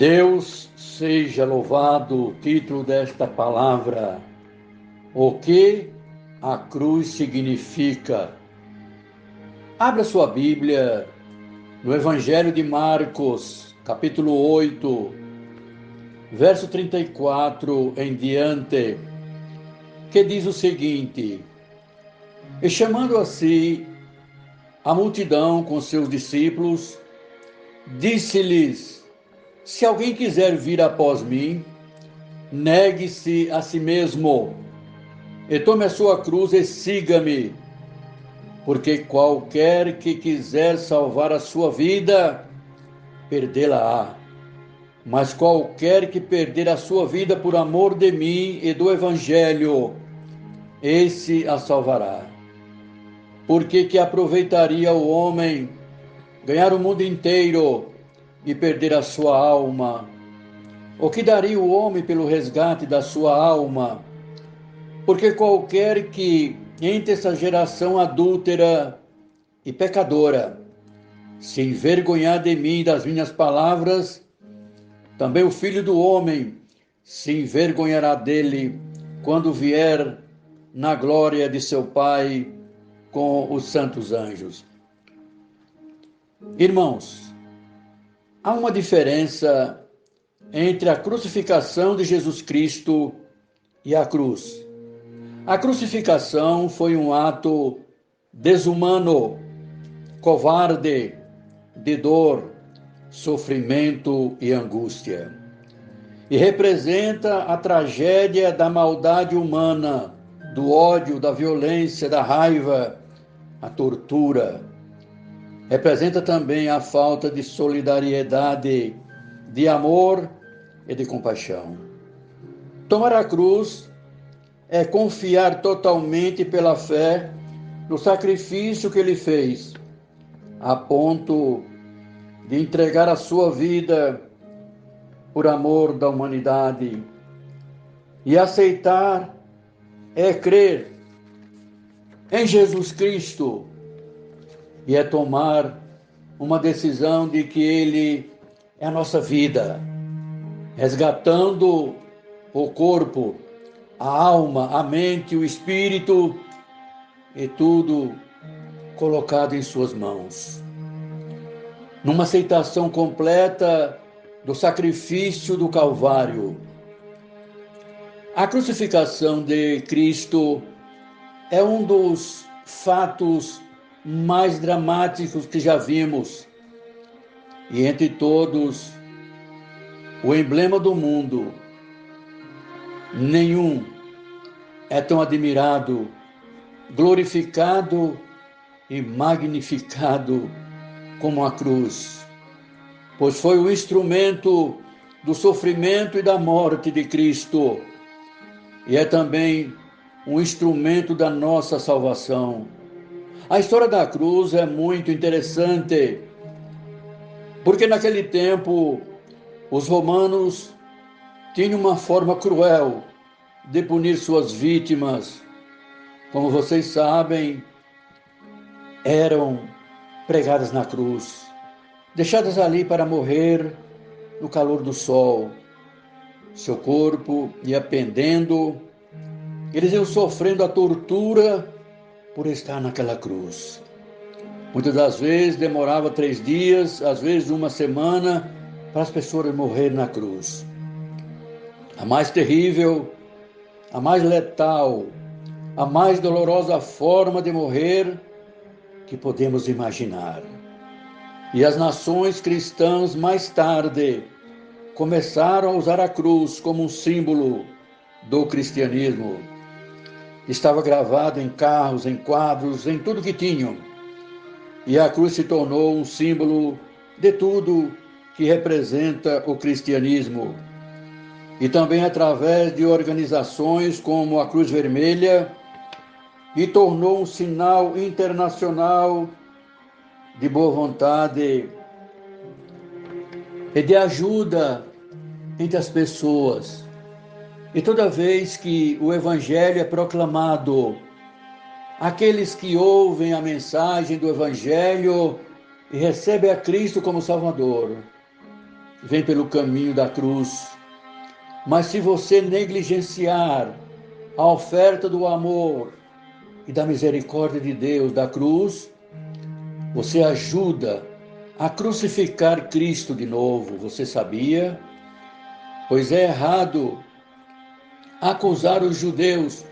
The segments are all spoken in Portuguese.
Deus seja louvado. O título desta palavra: o que a cruz significa. Abra sua Bíblia no Evangelho de Marcos, capítulo 8, verso 34 em diante, que diz o seguinte: E chamando a si a multidão com seus discípulos, disse-lhes: Se alguém quiser vir após mim, negue-se a si mesmo, e tome a sua cruz e siga-me. Porque qualquer que quiser salvar a sua vida, perdê-la-á. Mas qualquer que perder a sua vida por amor de mim e do Evangelho, esse a salvará. Porque que aproveitaria o homem ganhar o mundo inteiro e perder a sua alma? O que daria o homem pelo resgate da sua alma? Porque qualquer que, entre essa geração adúltera e pecadora, se envergonhar de mim e das minhas palavras, também o Filho do Homem se envergonhará dele quando vier na glória de seu Pai com os santos anjos. Irmãos, há uma diferença entre a crucificação de Jesus Cristo e a cruz. A crucificação foi um ato desumano, covarde, de dor, sofrimento e angústia. E representa a tragédia da maldade humana, do ódio, da violência, da raiva, a tortura. Representa também a falta de solidariedade, de amor e de compaixão. Tomar a cruz é confiar totalmente pela fé no sacrifício que ele fez, a ponto de entregar a sua vida por amor da humanidade. E aceitar é crer em Jesus Cristo e é tomar uma decisão de que ele é a nossa vida, resgatando o corpo, a alma, a mente, o espírito e tudo colocado em suas mãos. Numa aceitação completa do sacrifício do Calvário. A crucificação de Cristo é um dos fatos mais dramáticos que já vimos. E entre todos, o emblema do mundo, nenhum é tão admirado, glorificado e magnificado como a cruz, pois foi o instrumento do sofrimento e da morte de Cristo, e é também um instrumento da nossa salvação. A história da cruz é muito interessante, porque naquele tempo os romanos tinham uma forma cruel de punir suas vítimas. Como vocês sabem, eram pregadas na cruz, deixadas ali para morrer no calor do sol. Seu corpo ia pendendo, eles iam sofrendo a tortura por estar naquela cruz. Muitas das vezes demorava 3 dias, às vezes 1 semana, para as pessoas morrerem na cruz. A mais terrível, a mais letal, a mais dolorosa forma de morrer que podemos imaginar. E as nações cristãs mais tarde começaram a usar a cruz como um símbolo do cristianismo. Estava gravado em carros, em quadros, em tudo que tinham. E a cruz se tornou um símbolo de tudo que representa o cristianismo. E também através de organizações como a Cruz Vermelha, e tornou um sinal internacional de boa vontade e de ajuda entre as pessoas. E toda vez que o Evangelho é proclamado, aqueles que ouvem a mensagem do Evangelho e recebem a Cristo como Salvador, vem pelo caminho da cruz. Mas se você negligenciar a oferta do amor e da misericórdia de Deus da cruz, você ajuda a crucificar Cristo de novo. Você sabia? Pois é errado acusar os judeus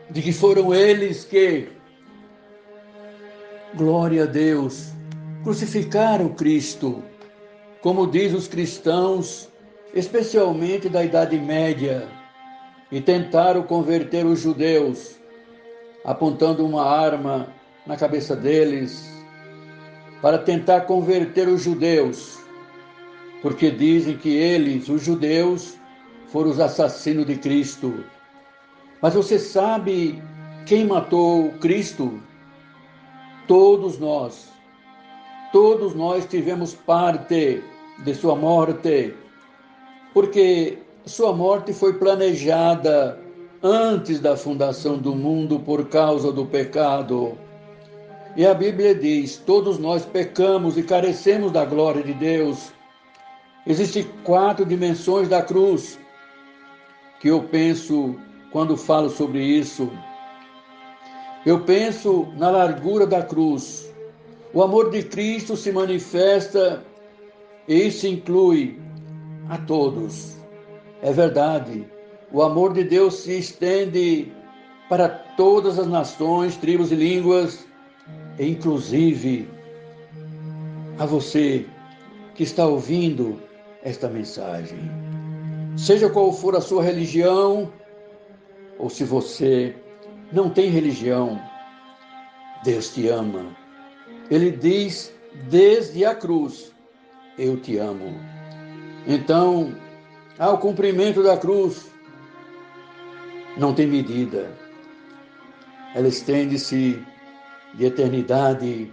de que foram eles que, glória a Deus, crucificaram Cristo, como diz os cristãos, especialmente da Idade Média, e tentaram converter os judeus, apontando uma arma na cabeça deles, para tentar converter os judeus, porque dizem que eles, os judeus, foram os assassinos de Cristo. Mas você sabe quem matou Cristo? Todos nós tivemos parte de sua morte, porque sua morte foi planejada antes da fundação do mundo por causa do pecado. E a Bíblia diz: todos nós pecamos e carecemos da glória de Deus. Existem 4 dimensões da cruz que eu penso quando falo sobre isso. Eu penso na largura da cruz. O amor de Cristo se manifesta e isso inclui a todos. É verdade, o amor de Deus se estende para todas as nações, tribos e línguas, e inclusive a você que está ouvindo esta mensagem. Seja qual for a sua religião, ou se você não tem religião, Deus te ama. Ele diz desde a cruz: eu te amo. Então, ao cumprimento da cruz, não tem medida. Ela estende-se de eternidade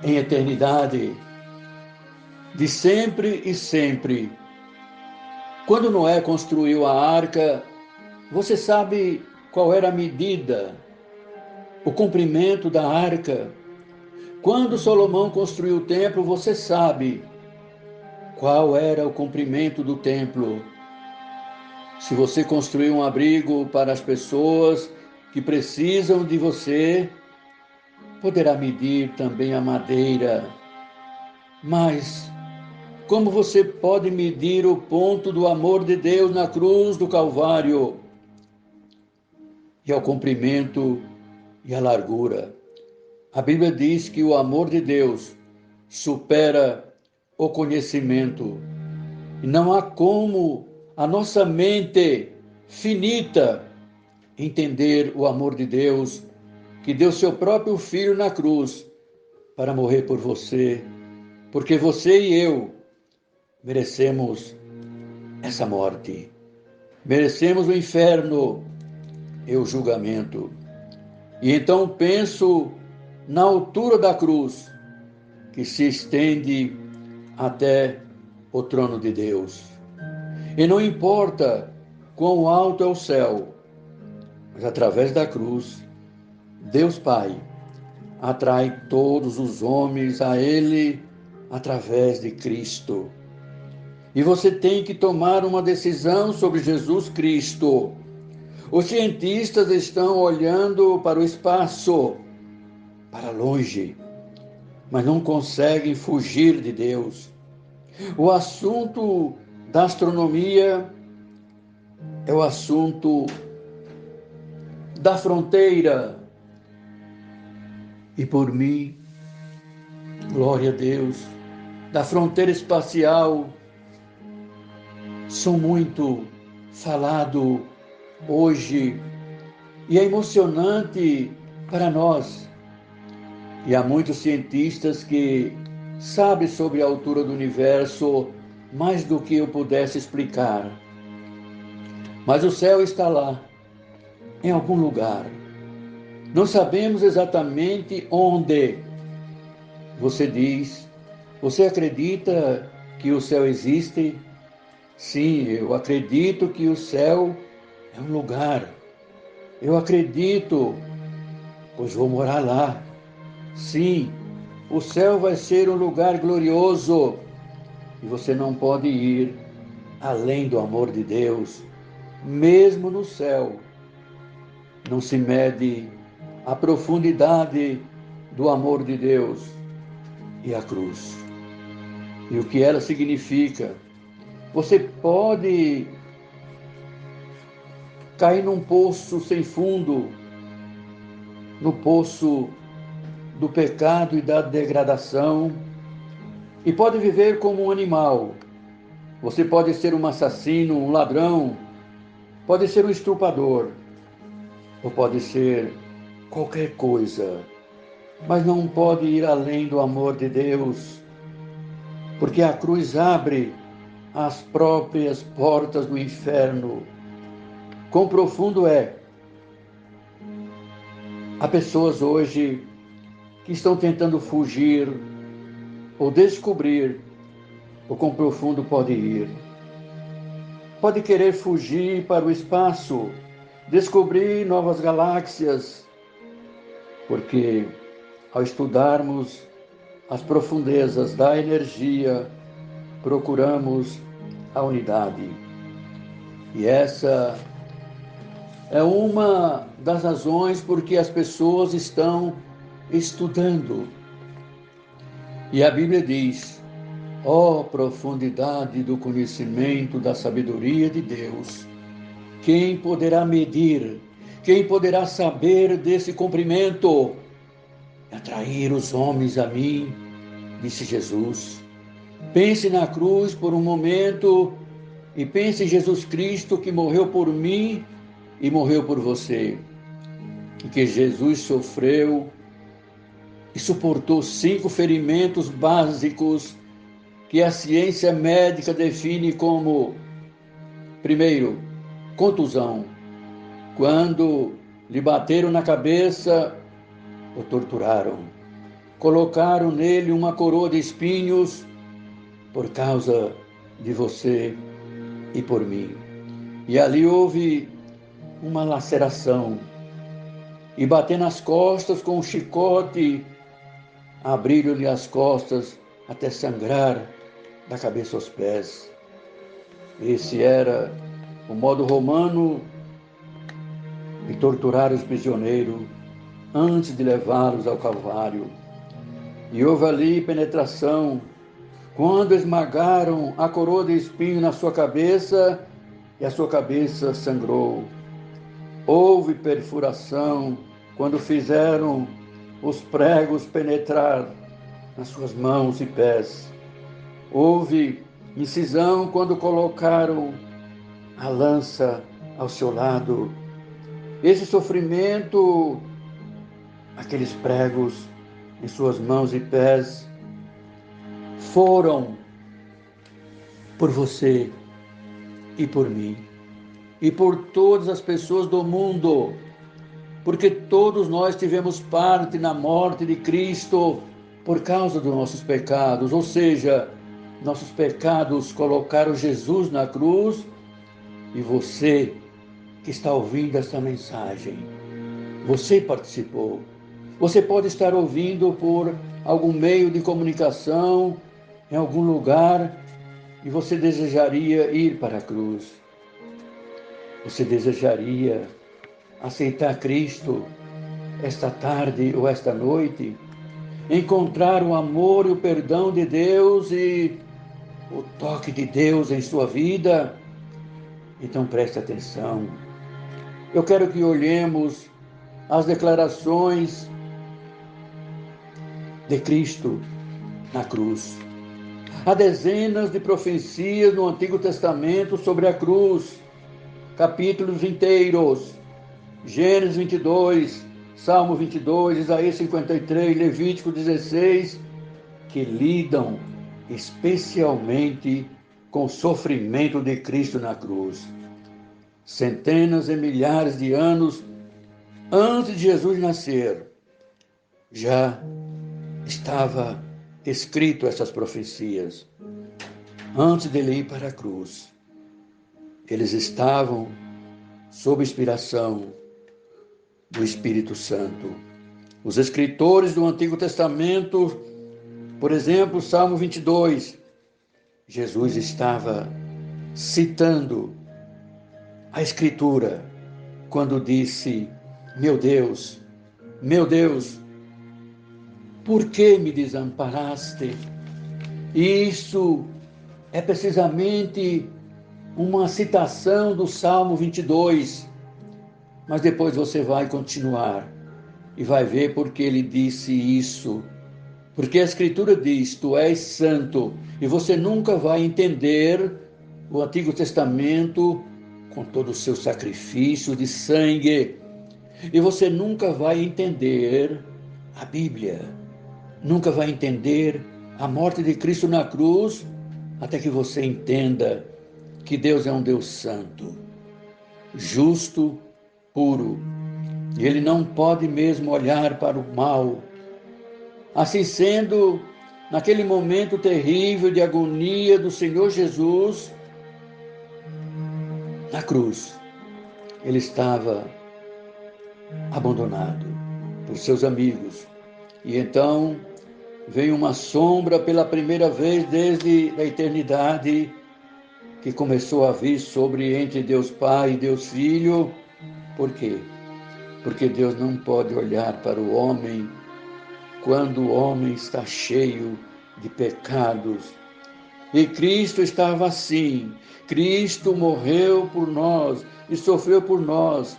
em eternidade, de sempre e sempre. Quando Noé construiu a arca, você sabe qual era a medida, o comprimento da arca? Quando Salomão construiu o templo, você sabe qual era o comprimento do templo. Se você construir um abrigo para as pessoas que precisam de você, poderá medir também a madeira. Mas como você pode medir o ponto do amor de Deus na cruz do Calvário? E ao comprimento e a largura. A Bíblia diz que o amor de Deus supera o conhecimento. E não há como a nossa mente finita entender o amor de Deus, que deu seu próprio Filho na cruz para morrer por você, porque você e eu merecemos essa morte, merecemos o inferno e o julgamento. E então penso na altura da cruz, que se estende até o trono de Deus. E não importa quão alto é o céu, mas através da cruz, Deus Pai atrai todos os homens a Ele através de Cristo. E você tem que tomar uma decisão sobre Jesus Cristo. Os cientistas estão olhando para o espaço, para longe, mas não conseguem fugir de Deus. O assunto da astronomia é o assunto da fronteira. E por mim, glória a Deus, da fronteira espacial, sou muito falado hoje e é emocionante para nós. E há muitos cientistas que sabem sobre a altura do universo mais do que eu pudesse explicar. Mas o céu está lá, em algum lugar. Não sabemos exatamente onde. Você diz, você acredita que o céu existe? Sim, eu acredito que o céu é um lugar. Eu acredito, pois vou morar lá. Sim, o céu vai ser um lugar glorioso. E você não pode ir além do amor de Deus, mesmo no céu. Não se mede a profundidade do amor de Deus e a cruz. E o que ela significa. Você pode cair num poço sem fundo, no poço do pecado e da degradação, e pode viver como um animal. Você pode ser um assassino, um ladrão, pode ser um estuprador, ou pode ser qualquer coisa, mas não pode ir além do amor de Deus, porque a cruz abre as próprias portas do inferno. Quão profundo é! Há pessoas hoje que estão tentando fugir ou descobrir o quão profundo pode ir. Pode querer fugir para o espaço, descobrir novas galáxias, porque ao estudarmos as profundezas da energia, procuramos a unidade. E essa é uma das razões por que as pessoas estão estudando. E a Bíblia diz: ó profundidade do conhecimento da sabedoria de Deus, quem poderá medir, quem poderá saber desse comprimento? Atrair os homens a mim, disse Jesus. Pense na cruz por um momento e pense em Jesus Cristo que morreu por mim e morreu por você. E que Jesus sofreu e suportou 5 ferimentos básicos que a ciência médica define como, primeiro, contusão. Quando lhe bateram na cabeça, o torturaram. Colocaram nele uma coroa de espinhos por causa de você e por mim. E ali houve uma laceração. E bater nas costas com um chicote, abriram-lhe as costas até sangrar da cabeça aos pés. Esse era o modo romano de torturar os prisioneiros antes de levá-los ao Calvário. E houve ali penetração, quando esmagaram a coroa de espinho na sua cabeça e a sua cabeça sangrou. Houve perfuração, quando fizeram os pregos penetrar nas suas mãos e pés. Houve incisão quando colocaram a lança ao seu lado. Esse sofrimento, aqueles pregos em suas mãos e pés, foram por você e por mim, e por todas as pessoas do mundo, porque todos nós tivemos parte na morte de Cristo por causa dos nossos pecados, ou seja, nossos pecados colocaram Jesus na cruz. E você que está ouvindo esta mensagem, você participou. Você pode estar ouvindo por algum meio de comunicação, em algum lugar, e você desejaria ir para a cruz. Você desejaria aceitar Cristo esta tarde ou esta noite? Encontrar o amor e o perdão de Deus e o toque de Deus em sua vida? Então preste atenção. Eu quero que olhemos as declarações de Cristo na cruz. Há dezenas de profecias no Antigo Testamento sobre a cruz, capítulos inteiros, Gênesis 22, Salmo 22, Isaías 53, Levítico 16, que lidam especialmente com o sofrimento de Cristo na cruz. Centenas e milhares de anos antes de Jesus nascer, já estava escrito essas profecias. Antes dele ir para a cruz, eles estavam sob inspiração do Espírito Santo. Os escritores do Antigo Testamento, por exemplo, Salmo 22, Jesus estava citando a Escritura quando disse: meu Deus, por que me desamparaste? E isso é precisamente uma citação do Salmo 22, mas depois você vai continuar e vai ver porque ele disse isso. Porque a Escritura diz: tu és santo, e você nunca vai entender o Antigo Testamento com todo o seu sacrifício de sangue, e você nunca vai entender a Bíblia, nunca vai entender a morte de Cristo na cruz, até que você entenda que Deus é um Deus santo, justo, puro, e Ele não pode mesmo olhar para o mal. Assim sendo, naquele momento terrível de agonia do Senhor Jesus, na cruz, Ele estava abandonado por seus amigos. E então veio uma sombra pela primeira vez desde a eternidade, que começou a vir sobre entre Deus Pai e Deus Filho. Por quê? Porque Deus não pode olhar para o homem quando o homem está cheio de pecados. E Cristo estava assim. Cristo morreu por nós e sofreu por nós.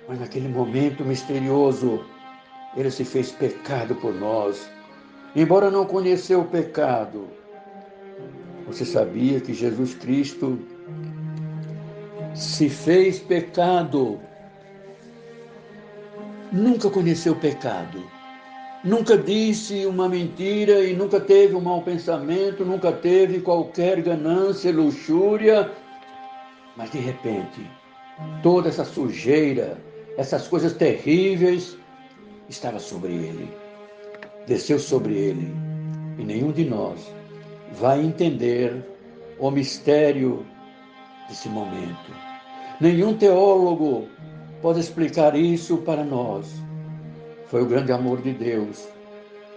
Mas naquele momento misterioso, Ele se fez pecado por nós. Embora não conheceu o pecado, você sabia que Jesus Cristo se fez pecado? Nunca conheceu o pecado. Nunca disse uma mentira e nunca teve um mau pensamento, nunca teve qualquer ganância, luxúria, mas de repente, toda essa sujeira, essas coisas terríveis, estava sobre ele, desceu sobre ele, e nenhum de nós vai entender o mistério desse momento. Nenhum teólogo pode explicar isso para nós. Foi o grande amor de Deus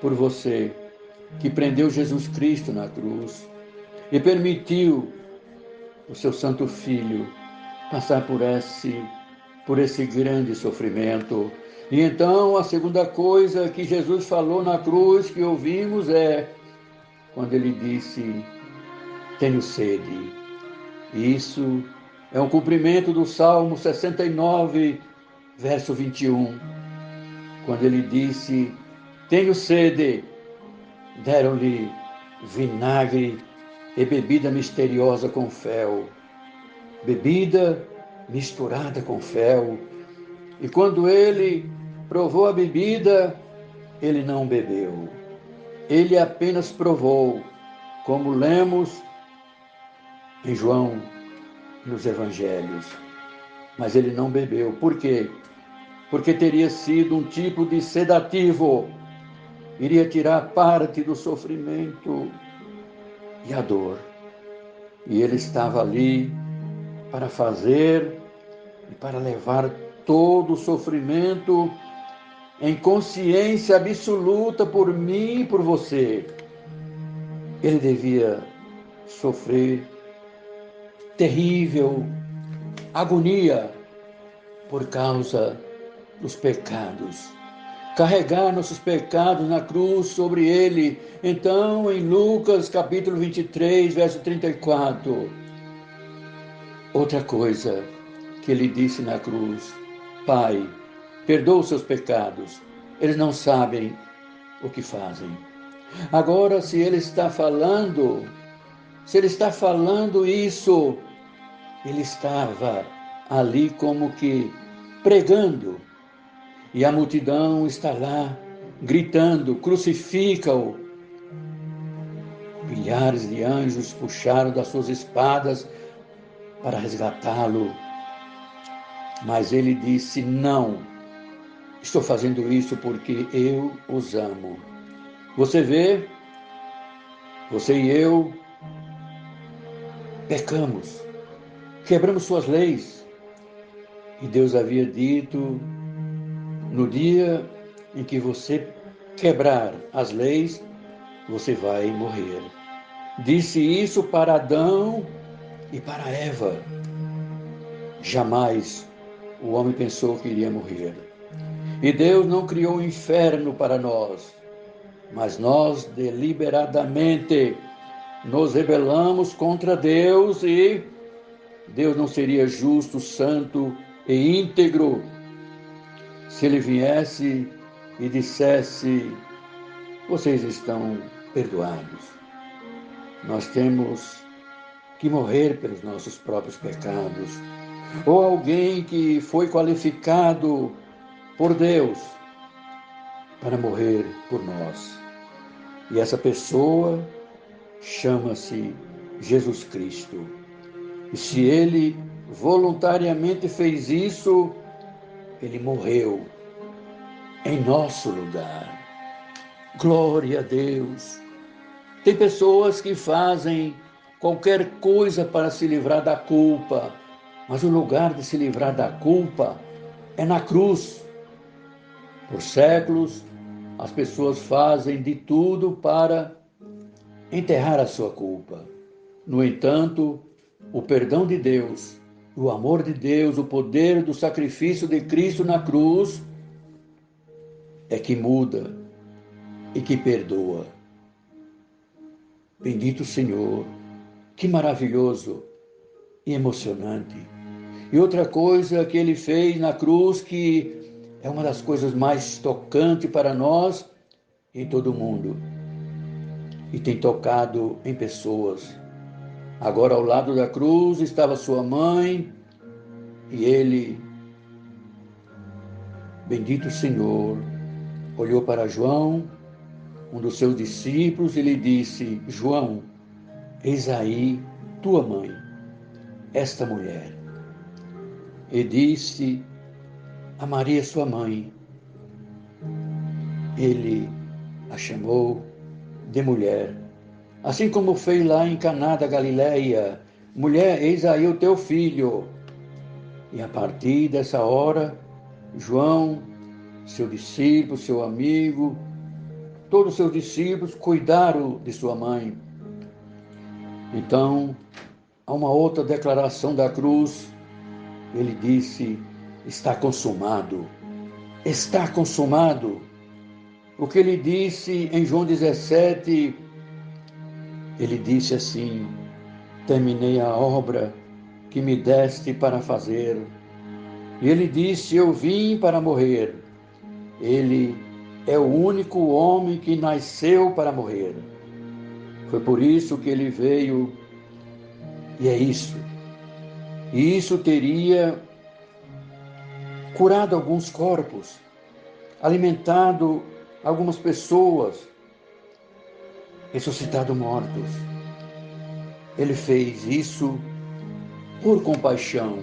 por você, que prendeu Jesus Cristo na cruz e permitiu o seu Santo Filho passar por esse grande sofrimento. E então a segunda coisa que Jesus falou na cruz que ouvimos é quando ele disse: tenho sede. Isso é um cumprimento do Salmo 69, verso 21, quando ele disse: tenho sede. Deram-lhe vinagre e bebida misteriosa com fel, bebida misturada com fel. E quando ele provou a bebida, ele não bebeu. Ele apenas provou, como lemos em João e nos Evangelhos. Mas ele não bebeu. Por quê? Porque teria sido um tipo de sedativo. Iria tirar parte do sofrimento e a dor. E ele estava ali para fazer e para levar todo o sofrimento em consciência absoluta por mim e por você. Ele devia sofrer terrível agonia por causa dos pecados. Carregar nossos pecados na cruz sobre ele. Então, em Lucas capítulo 23, verso 34, outra coisa que ele disse na cruz: Pai, perdoa os seus pecados, eles não sabem o que fazem. Agora, se ele está falando isso, ele estava ali como que pregando, e a multidão está lá gritando: crucifica-o. Milhares de anjos puxaram das suas espadas para resgatá-lo, mas ele disse: não, estou fazendo isso porque eu os amo. Você vê, você e eu pecamos, quebramos suas leis, e Deus havia dito: no dia em que você quebrar as leis, você vai morrer. Disse isso para Adão e para Eva. Jamais o homem pensou que iria morrer. E Deus não criou o inferno para nós, mas nós deliberadamente nos rebelamos contra Deus e Deus não seria justo, santo e íntegro se ele viesse e dissesse: vocês estão perdoados. Nós temos que morrer pelos nossos próprios pecados. Ou alguém que foi qualificado por Deus para morrer por nós. E essa pessoa chama-se Jesus Cristo. E se ele voluntariamente fez isso, ele morreu em nosso lugar. Glória a Deus. Tem pessoas que fazem qualquer coisa para se livrar da culpa, mas o lugar de se livrar da culpa é na cruz. Por séculos, as pessoas fazem de tudo para enterrar a sua culpa. No entanto, o perdão de Deus, o amor de Deus, o poder do sacrifício de Cristo na cruz é que muda e que perdoa. Bendito Senhor, que maravilhoso e emocionante. E outra coisa que ele fez na cruz, que é uma das coisas mais tocantes para nós e todo mundo. E tem tocado em pessoas. Agora ao lado da cruz estava sua mãe e ele, bendito Senhor, olhou para João, um dos seus discípulos, e lhe disse: João, eis aí tua mãe, esta mulher. E disse a Maria, sua mãe. Ele a chamou de mulher, assim como fez lá em Caná da Galileia: mulher, eis aí o teu filho. E a partir dessa hora, João, seu discípulo, seu amigo, todos os seus discípulos cuidaram de sua mãe. Então, há uma outra declaração da cruz. Ele disse: está consumado. Está consumado. O que ele disse em João 17, ele disse assim: terminei a obra que me deste para fazer. E ele disse: eu vim para morrer. Ele é o único homem que nasceu para morrer. Foi por isso que ele veio, e é isso. E isso teria curado alguns corpos, alimentado algumas pessoas, ressuscitado mortos. Ele fez isso por compaixão,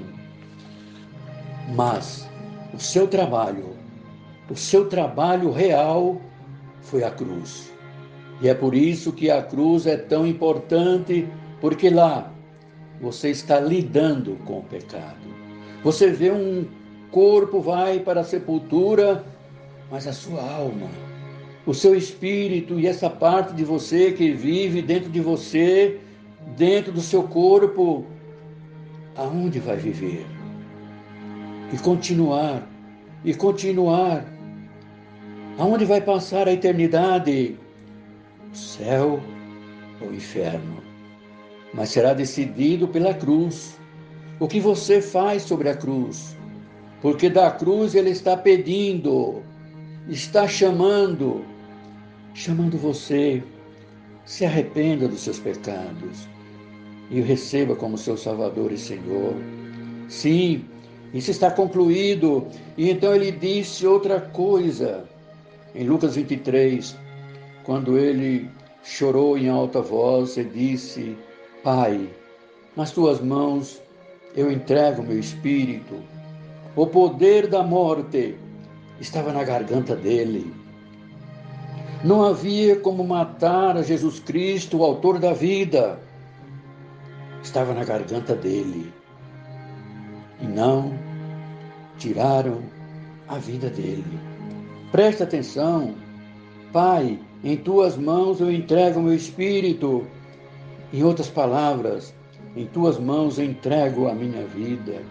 mas o seu trabalho real foi a cruz. E é por isso que a cruz é tão importante, porque lá você está lidando com o pecado. Você vê um corpo vai para a sepultura, mas a sua alma, o seu espírito e essa parte de você que vive dentro de você, dentro do seu corpo, aonde vai viver? E continuar. Aonde vai passar a eternidade? O céu ou o inferno? Mas será decidido pela cruz. O que você faz sobre a cruz? Porque da cruz ele está pedindo, está chamando você. Se arrependa dos seus pecados e o receba como seu Salvador e Senhor. Sim, isso está concluído. E então ele disse outra coisa. Em Lucas 23, quando ele chorou em alta voz e disse: Pai, nas tuas mãos eu entrego meu espírito. O poder da morte estava na garganta dele. Não havia como matar a Jesus Cristo, o autor da vida. Estava na garganta dele. E não tiraram a vida dele. Presta atenção. Pai, em tuas mãos eu entrego meu espírito. Em outras palavras, em tuas mãos entrego a minha vida.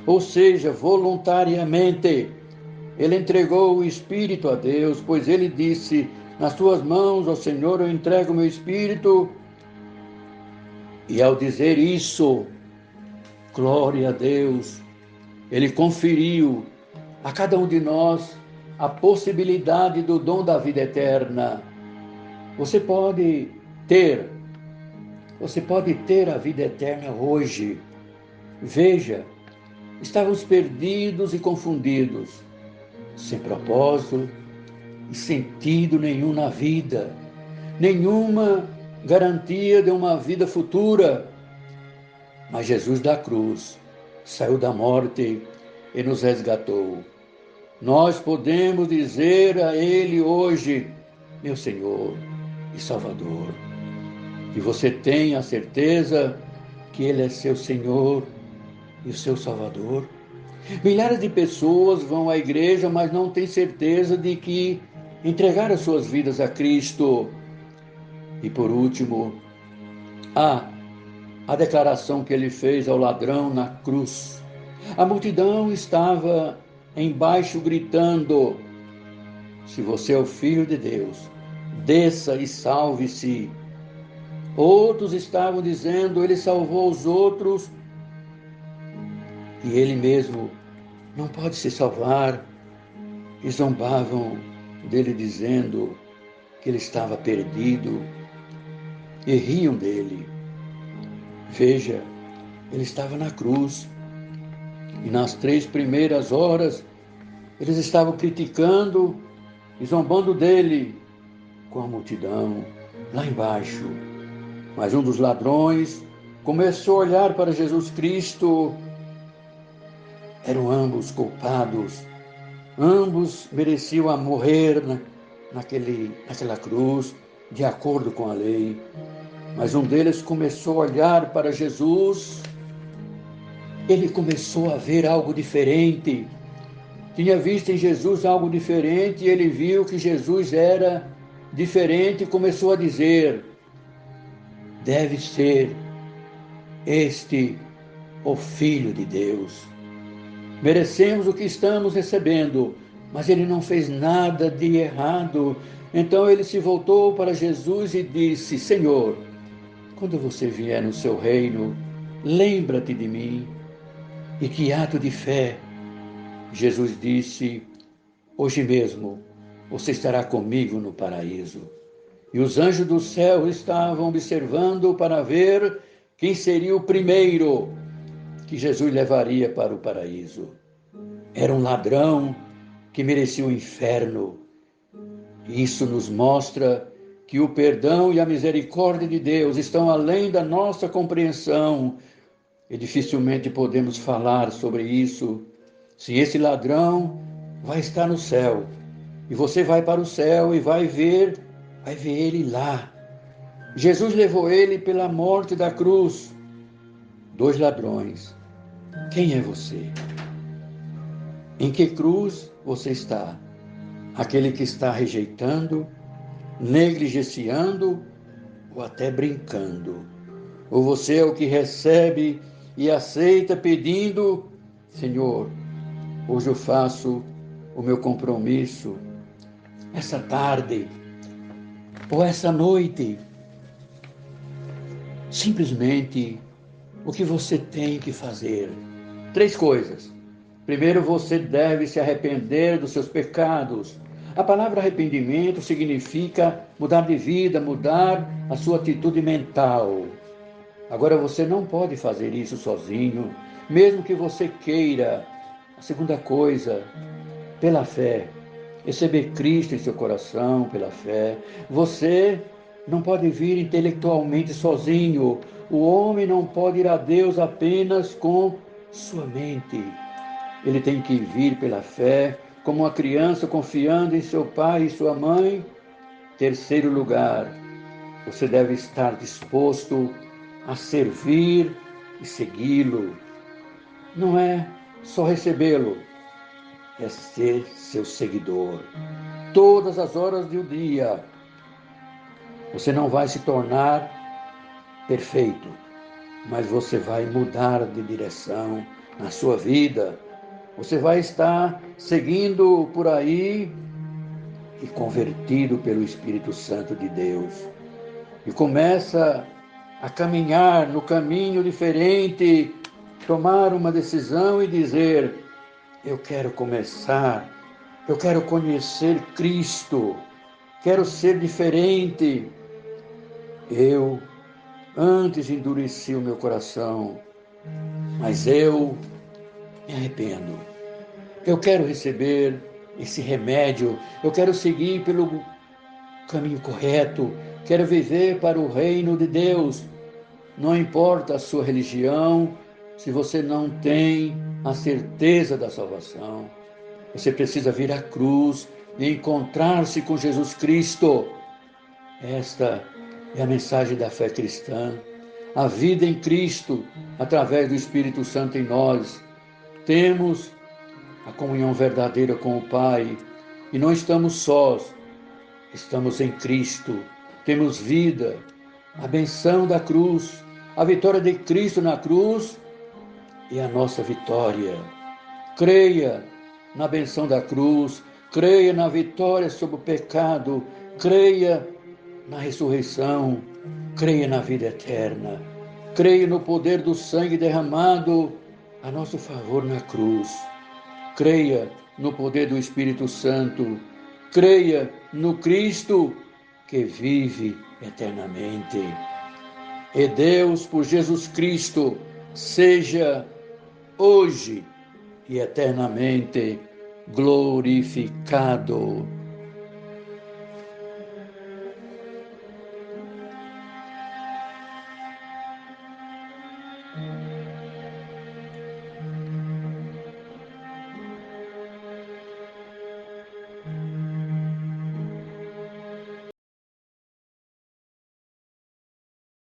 Ou seja, voluntariamente, ele entregou o Espírito a Deus, pois ele disse: nas tuas mãos, ó Senhor, eu entrego o meu Espírito. E ao dizer isso, glória a Deus, ele conferiu a cada um de nós a possibilidade do dom da vida eterna. Você pode ter a vida eterna hoje. Veja, estávamos perdidos e confundidos, sem propósito e sentido nenhum na vida, nenhuma garantia de uma vida futura. Mas Jesus da cruz saiu da morte e nos resgatou. Nós podemos dizer a Ele hoje: meu Senhor e Salvador. E você tem a certeza que Ele é seu Senhor e o seu Salvador? Milhares de pessoas vão à igreja, mas não têm certeza de que entregaram suas vidas a Cristo. E por último, a declaração que ele fez ao ladrão na cruz. A multidão estava embaixo gritando: se você é o Filho de Deus, desça e salve-se. Outros estavam dizendo: ele salvou os outros e ele mesmo não pode se salvar. E zombavam dele, dizendo que ele estava perdido, e riam dele. Veja, ele estava na cruz, e nas 3 primeiras horas eles estavam criticando e zombando dele com a multidão lá embaixo. Mas um dos ladrões começou a olhar para Jesus Cristo. Eram ambos culpados, ambos mereciam a morrer naquela cruz, de acordo com a lei. Mas um deles começou a olhar para Jesus. Ele começou a ver algo diferente. Tinha visto em Jesus algo diferente, e ele viu que Jesus era diferente e começou a dizer: deve ser este o Filho de Deus. Merecemos o que estamos recebendo, mas ele não fez nada de errado. Então ele se voltou para Jesus e disse: Senhor, quando você vier no seu reino, lembra-te de mim. E que ato de fé! Jesus disse: hoje mesmo você estará comigo no paraíso. E os anjos do céu estavam observando para ver quem seria o primeiro que Jesus levaria para o paraíso. Era um ladrão que merecia o inferno. Isso nos mostra que o perdão e a misericórdia de Deus estão além da nossa compreensão, e dificilmente podemos falar sobre isso. Se esse ladrão vai estar no céu, e você vai para o céu e vai ver ele lá. Jesus levou ele pela morte da cruz. 2 ladrões. Quem é você? Em que cruz você está? Aquele que está rejeitando, negligenciando ou até brincando? Ou você é o que recebe e aceita pedindo: Senhor, hoje eu faço o meu compromisso, essa tarde ou essa noite? Simplesmente o que você tem que fazer? 3 coisas. Primeiro, você deve se arrepender dos seus pecados. A palavra arrependimento significa mudar de vida, mudar a sua atitude mental. Agora, você não pode fazer isso sozinho, mesmo que você queira. A segunda coisa, pela fé, receber Cristo em seu coração, pela fé. Você não pode vir intelectualmente sozinho. O homem não pode ir a Deus apenas com sua mente. Ele tem que vir pela fé, como uma criança confiando em seu pai e sua mãe. Terceiro lugar, você deve estar disposto a servir e segui-lo. Não é só recebê-lo, é ser seu seguidor. Todas as horas do dia, você não vai se tornar perfeito, mas você vai mudar de direção na sua vida. Você vai estar seguindo por aí e convertido pelo Espírito Santo de Deus. E começa a caminhar no caminho diferente, tomar uma decisão e dizer: eu quero começar, eu quero conhecer Cristo, quero ser diferente. Eu antes endureci o meu coração, mas eu me arrependo. Eu quero receber esse remédio, eu quero seguir pelo caminho correto, quero viver para o reino de Deus. Não importa a sua religião, se você não tem a certeza da salvação, você precisa vir à cruz e encontrar-se com Jesus Cristo. Esta é a mensagem da fé cristã. A vida em Cristo, através do Espírito Santo em nós. Temos a comunhão verdadeira com o Pai e não estamos sós, estamos em Cristo. Temos vida, a benção da cruz, a vitória de Cristo na cruz e a nossa vitória. Creia na benção da cruz, creia na vitória sobre o pecado, creia na ressurreição, creia na vida eterna, creia no poder do sangue derramado a nosso favor na cruz, creia no poder do Espírito Santo, creia no Cristo que vive eternamente. E Deus, por Jesus Cristo, seja hoje e eternamente glorificado.